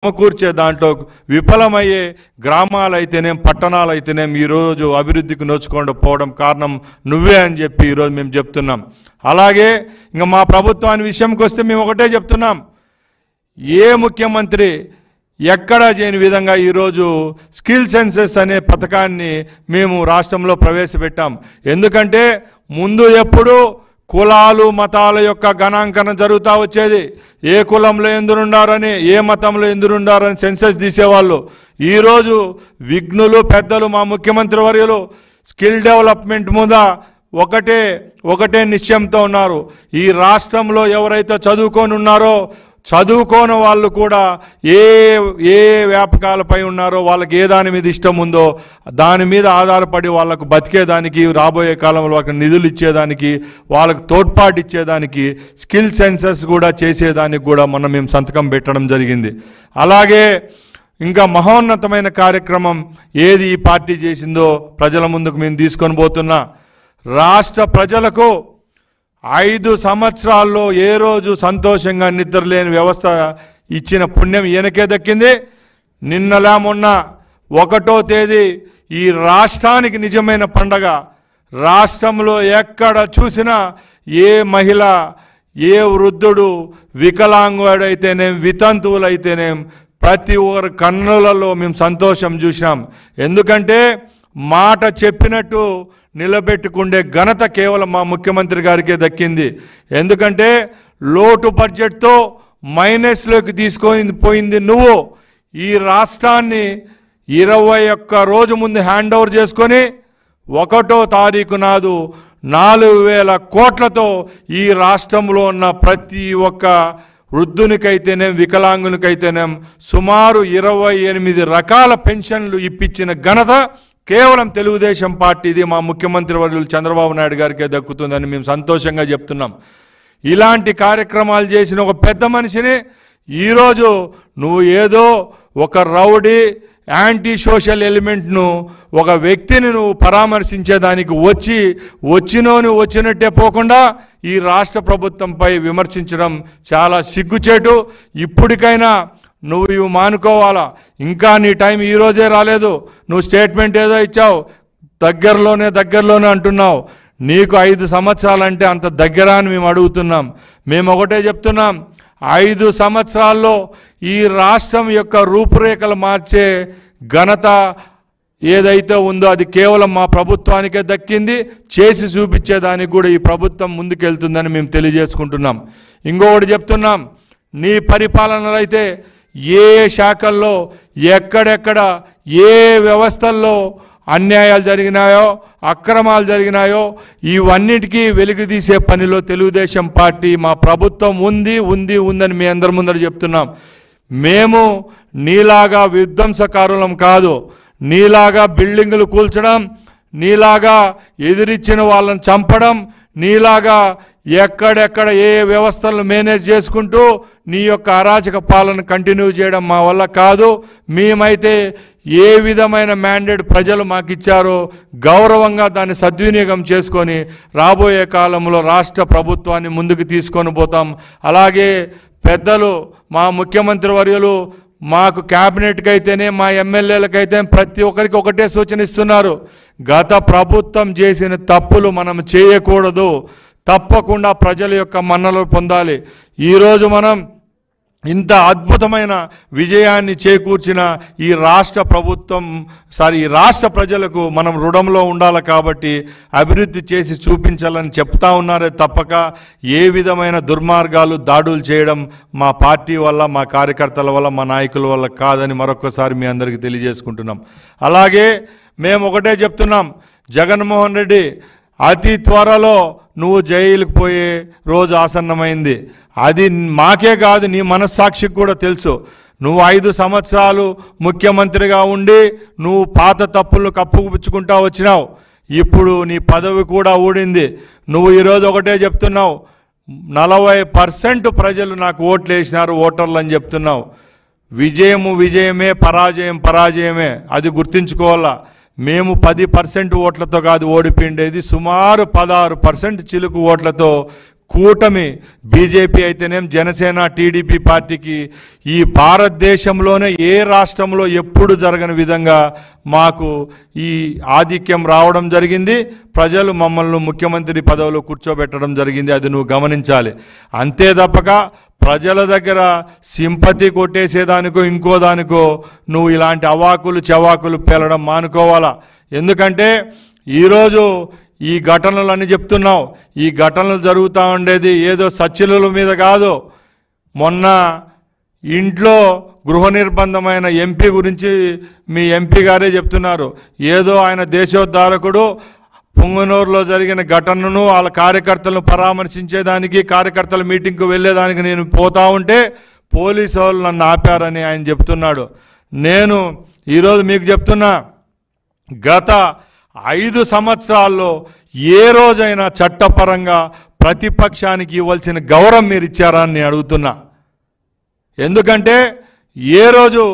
సమకూర్చే దాంట్లో విఫలమయ్యే గ్రామాలైతేనేం పట్టణాలైతేనేం ఈరోజు అభివృద్ధికి నోచుకుండా పోవడం కారణం నువ్వే అని చెప్పి ఈరోజు మేము చెప్తున్నాం. అలాగే ఇంకా మా ప్రభుత్వాన్ని విషయంకి వస్తే మేము ఒకటే చెప్తున్నాం, ఏ ముఖ్యమంత్రి ఎక్కడా చేయని విధంగా ఈరోజు స్కిల్ సెన్సెస్ అనే పథకాన్ని మేము రాష్ట్రంలో ప్రవేశపెట్టాం. ఎందుకంటే ముందు ఎప్పుడు కులాలు మతాల యొక్క గణాంకనం జరుగుతూ వచ్చేది. ఏ కులంలో ఎందురుండారని, ఏ మతంలో ఎందురుండారని సెన్సెస్ తీసేవాళ్ళు. ఈరోజు విఘ్నులు పెద్దలు మా ముఖ్యమంత్రి వర్యులు స్కిల్ డెవలప్మెంట్ మీద ఒకటే నిశ్చయంతో ఉన్నారు. ఈ రాష్ట్రంలో ఎవరైతే చదువుకొని ఉన్నారో, చదువుకోని వాళ్ళు కూడా ఏ వ్యాపకాలపై ఉన్నారో, వాళ్ళకి ఏ దాని మీద ఇష్టం ఉందో దాని మీద ఆధారపడి వాళ్ళకు బతికేదానికి, రాబోయే కాలంలో వాళ్ళకి నిధులు ఇచ్చేదానికి, వాళ్ళకు తోడ్పాటు ఇచ్చేదానికి స్కిల్ సెన్సెస్ కూడా చేసేదానికి కూడా మేము సంతకం పెట్టడం జరిగింది. అలాగే ఇంకా మహోన్నతమైన కార్యక్రమం ఏది ఈ పార్టీ చేసిందో ప్రజల ముందుకు మేము తీసుకొని పోతున్నా. రాష్ట్ర ప్రజలకు 5 సంవత్సరాల్లో ఏ రోజు సంతోషంగా నిద్రలేని వ్యవస్థ ఇచ్చిన పుణ్యం ఈయనకే దక్కింది. నిన్నలా మొన్న 1వ తేదీ ఈ రాష్ట్రానికి నిజమైన పండగ. రాష్ట్రంలో ఎక్కడ చూసినా ఏ మహిళ, ఏ వృద్ధుడు, వికలాంగుడైతేనేం, వితంతువులైతేనేం ప్రతి ఒక్కరి కన్నులలో మేము సంతోషం చూసినాం. ఎందుకంటే మాట చెప్పినట్టు నిలబెట్టుకుండే ఘనత కేవలం మా ముఖ్యమంత్రి గారికే దక్కింది. ఎందుకంటే లోటు బడ్జెట్తో మైనస్లోకి తీసుకొని పోయింది నువ్వు. ఈ రాష్ట్రాన్ని 21 రోజు ముందు హ్యాండ్ ఓవర్ చేసుకొని 1వ తారీఖు నాడు 4,000 కోట్లతో ఈ రాష్ట్రంలో ఉన్న ప్రతి ఒక్క వృద్ధునికైతేనేం, వికలాంగునికైతేనేం సుమారు 28 రకాల పెన్షన్లు ఇప్పించిన ఘనత కేవలం తెలుగుదేశం పార్టీది, మా ముఖ్యమంత్రి వర్యులు చంద్రబాబు నాయుడు గారికే దక్కుతుందని మేము సంతోషంగా చెప్తున్నాం. ఇలాంటి కార్యక్రమాలు చేసిన ఒక పెద్ద మనిషిని ఈరోజు నువ్వు ఏదో ఒక రౌడీ యాంటీ సోషల్ ఎలిమెంట్ను, ఒక వ్యక్తిని నువ్వు పరామర్శించేదానికి వచ్చినట్టే పోకుండా ఈ రాష్ట్ర ప్రభుత్వంపై విమర్శించడం చాలా సిగ్గుచేటు. ఇప్పటికైనా నువ్వు ఇవి మానుకోవాలా. ఇంకా నీ టైం ఈరోజే రాలేదు. నువ్వు స్టేట్మెంట్ ఏదో ఇచ్చావు, దగ్గరలోనే అంటున్నావు. నీకు 5 సంవత్సరాలంటే అంత దగ్గర అని మేము అడుగుతున్నాం. మేము ఒకటే చెప్తున్నాం, 5 సంవత్సరాల్లో ఈ రాష్ట్రం యొక్క రూపురేఖలు మార్చే ఘనత ఏదైతే ఉందో అది కేవలం మా ప్రభుత్వానికే దక్కింది. చేసి చూపించేదానికి కూడా ఈ ప్రభుత్వం ముందుకెళ్తుందని మేము తెలియజేసుకుంటున్నాం. ఇంకొకటి చెప్తున్నాం, నీ పరిపాలనలో అయితే ఏ శాఖల్లో, ఎక్కడెక్కడ, ఏ వ్యవస్థల్లో అన్యాయాలు జరిగినాయో, అక్రమాలు జరిగినాయో ఇవన్నిటికీ వెలుగుదీసే పనిలో తెలుగుదేశం పార్టీ, మా ప్రభుత్వం ఉందని మీ అందరి ముందర చెప్తున్నాం. మేము నీలాగా విధ్వంసకారులం కాదు. నీలాగా బిల్డింగులు కూల్చడం, నీలాగా ఎదిరిచ్చిన వాళ్ళని చంపడం, నీలాగా ఎక్కడెక్కడ ఏ వ్యవస్థలను మేనేజ్ చేసుకుంటూ నీ యొక్క అరాచక పాలన కంటిన్యూ చేయడం మా వల్ల కాదు. మేమైతే ఏ విధమైన మ్యాండేట్ ప్రజలు మాకు ఇచ్చారో గౌరవంగా దాన్ని సద్వినియోగం చేసుకొని రాబోయే కాలంలో రాష్ట్ర ప్రభుత్వాన్ని ముందుకు తీసుకొని పోతాం. అలాగే పెద్దలు మా ముఖ్యమంత్రి వర్యులు మాకు క్యాబినెట్కి అయితేనే, మా ఎమ్మెల్యేలకైతే ప్రతి ఒక్కరికి ఒకటే సూచన ఇస్తున్నారు, గత ప్రభుత్వం చేసిన తప్పులు మనం చేయకూడదు. తప్పకుండా ప్రజల యొక్క మన్ననలు పొందాలి. ఈరోజు మనం ఇంత అద్భుతమైన విజయాన్ని చేకూర్చిన ఈ రాష్ట్ర ప్రజలకు మనం రుణంలో ఉండాలి. కాబట్టి అభివృద్ధి చేసి చూపించాలని చెప్తా ఉన్నారే తప్పక ఏ విధమైన దుర్మార్గాలు, దాడులు చేయడం మా పార్టీ వల్ల, మా కార్యకర్తల వల్ల, మా నాయకుల వల్ల కాదని మరొకసారి మీ అందరికీ తెలియజేసుకుంటున్నాం. అలాగే మేము ఒకటే చెప్తున్నాం, జగన్మోహన్ రెడ్డి అతి త్వరలో నువ్వు జైలుకు పోయే రోజు ఆసన్నమైంది. అది మాకే కాదు, నీ మనస్సాక్షికి కూడా తెలుసు. నువ్వు 5 సంవత్సరాలు ముఖ్యమంత్రిగా ఉండి నువ్వు పాత తప్పులు కప్పుపుచ్చుకుంటా వచ్చినావు. ఇప్పుడు నీ పదవి కూడా ఊడింది. నువ్వు ఈరోజు ఒకటే చెప్తున్నావు, 40% ప్రజలు నాకు ఓట్లు వేసినారు, ఓటర్లు అని చెప్తున్నావు. విజయమే, పరాజయమే. అది గుర్తుంచుకోవాలా. మేము 10% ఓట్లతో కాదు ఓడిపోయిండేది, సుమారు 16% చిలుకు ఓట్లతో కూటమి బీజేపీ అయితేనేం జనసేన టీడీపీ పార్టీకి ఈ భారతదేశంలోనే ఏ రాష్ట్రంలో ఎప్పుడు జరగని విధంగా మాకు ఈ ఆధిక్యం రావడం జరిగింది. ప్రజలు మమ్మల్ని ముఖ్యమంత్రి పదవిలో కూర్చోబెట్టడం జరిగింది. అది నువ్వు గమనించాలి. అంతే తప్పక ప్రజల దగ్గర సింపతి కొట్టేసేదానికో ఇంకో దానికో నువ్వు ఇలాంటి అవాకులు చవాకులు పేలడం మానుకోవాలా. ఎందుకంటే ఈరోజు ఈ ఘటనలు చెప్తున్నావు. ఈ ఘటనలు జరుగుతూ ఉండేది ఏదో సచ్చిలుల మీద కాదు. మొన్న ఇంట్లో గృహ నిర్బంధమైన ఎంపీ గురించి మీ ఎంపీ గారే చెప్తున్నారు. ఏదో ఆయన దేశోద్ధారకుడు పుంగనూరులో జరిగిన ఘటనను వాళ్ళ కార్యకర్తలను పరామర్శించేదానికి కార్యకర్తల మీటింగ్కు వెళ్ళేదానికి నేను పోతా ఉంటే పోలీసు వాళ్ళు నన్ను ఆపారని ఆయన చెప్తున్నాడు. నేను ఈరోజు మీకు చెప్తున్నా, గత 5 సంవత్సరాల్లో ఏ రోజైనా చట్టపరంగా ప్రతిపక్షానికి ఇవ్వాల్సిన గౌరవం మీరు ఇచ్చారా అని నేను అడుగుతున్నా. ఎందుకంటే ఏ రోజు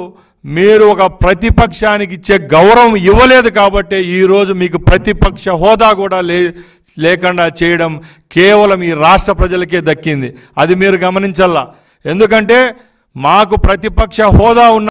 మీరు ఒక ప్రతిపక్షానికి ఇచ్చే గౌరవం ఇవ్వలేదు కాబట్టి ఈరోజు మీకు ప్రతిపక్ష హోదా కూడా లేకుండా చేయడం కేవలం ఈ రాష్ట్ర ప్రజలకే దక్కింది. అది మీరు గమనించాలా. ఎందుకంటే మాకు ప్రతిపక్ష హోదా ఉన్న